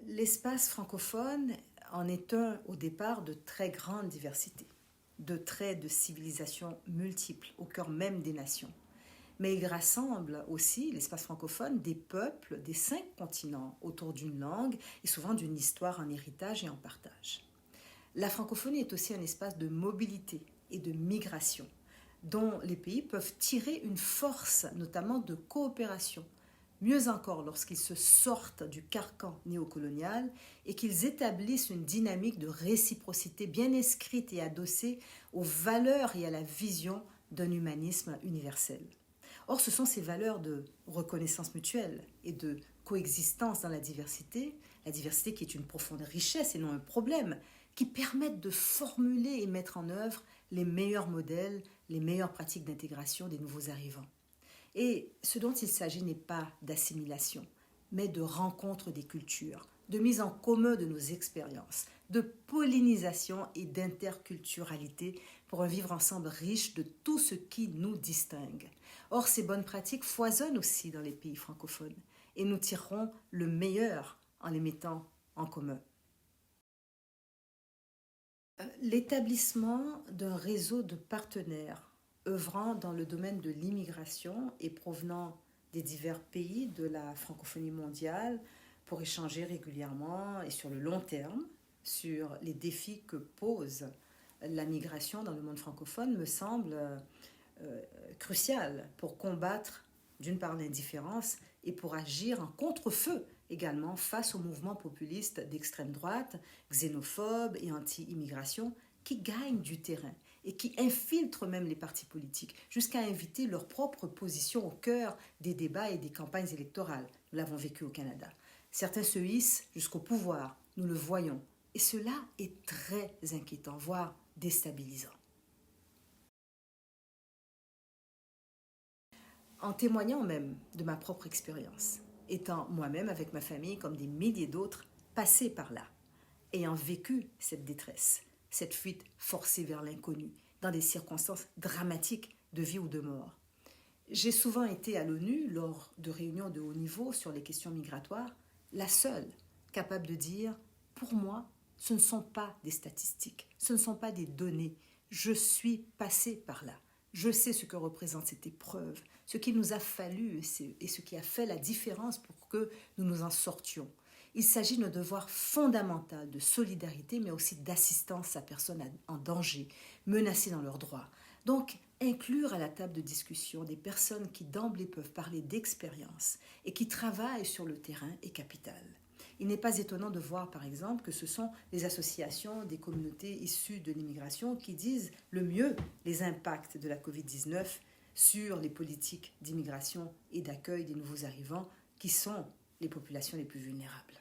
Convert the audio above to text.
L'espace francophone en est un au départ de très grande diversité, de traits de civilisation multiples au cœur même des nations. Mais il rassemble aussi, l'espace francophone, des peuples des 5 continents autour d'une langue et souvent d'une histoire en héritage et en partage. La francophonie est aussi un espace de mobilité et de migration, dont les pays peuvent tirer une force, notamment de coopération. Mieux encore lorsqu'ils se sortent du carcan néocolonial et qu'ils établissent une dynamique de réciprocité bien inscrite et adossée aux valeurs et à la vision d'un humanisme universel. Or, ce sont ces valeurs de reconnaissance mutuelle et de coexistence dans la diversité qui est une profonde richesse et non un problème, qui permettent de formuler et mettre en œuvre les meilleurs modèles, les meilleures pratiques d'intégration des nouveaux arrivants. Et ce dont il s'agit n'est pas d'assimilation, mais de rencontre des cultures, de mise en commun de nos expériences, de pollinisation et d'interculturalité pour un vivre ensemble riche de tout ce qui nous distingue. Or, ces bonnes pratiques foisonnent aussi dans les pays francophones et nous tirerons le meilleur en les mettant en commun. L'établissement d'un réseau de partenaires œuvrant dans le domaine de l'immigration et provenant des divers pays de la francophonie mondiale pour échanger régulièrement et sur le long terme sur les défis que pose la migration dans le monde francophone me semble crucial pour combattre d'une part l'indifférence et pour agir en contre-feu également face aux mouvements populistes d'extrême droite, xénophobes et anti-immigration qui gagnent du terrain et qui infiltrent même les partis politiques jusqu'à inviter leur propre position au cœur des débats et des campagnes électorales. Nous l'avons vécu au Canada. Certains se hissent jusqu'au pouvoir, nous le voyons. Et cela est très inquiétant, voire déstabilisant. En témoignant même de ma propre expérience, étant moi-même avec ma famille comme des milliers d'autres passés par là, ayant vécu cette détresse, cette fuite forcée vers l'inconnu, dans des circonstances dramatiques de vie ou de mort. J'ai souvent été à l'ONU lors de réunions de haut niveau sur les questions migratoires, la seule capable de dire, pour moi, ce ne sont pas des statistiques, ce ne sont pas des données. Je suis passée par là. Je sais ce que représente cette épreuve, ce qu'il nous a fallu et ce qui a fait la différence pour que nous nous en sortions. Il s'agit d'un devoir fondamental de solidarité, mais aussi d'assistance à personnes en danger, menacées dans leurs droits. Donc, inclure à la table de discussion des personnes qui d'emblée peuvent parler d'expérience et qui travaillent sur le terrain est capital. Il n'est pas étonnant de voir, par exemple, que ce sont les associations des communautés issues de l'immigration qui disent le mieux les impacts de la COVID-19 sur les politiques d'immigration et d'accueil des nouveaux arrivants qui sont les populations les plus vulnérables.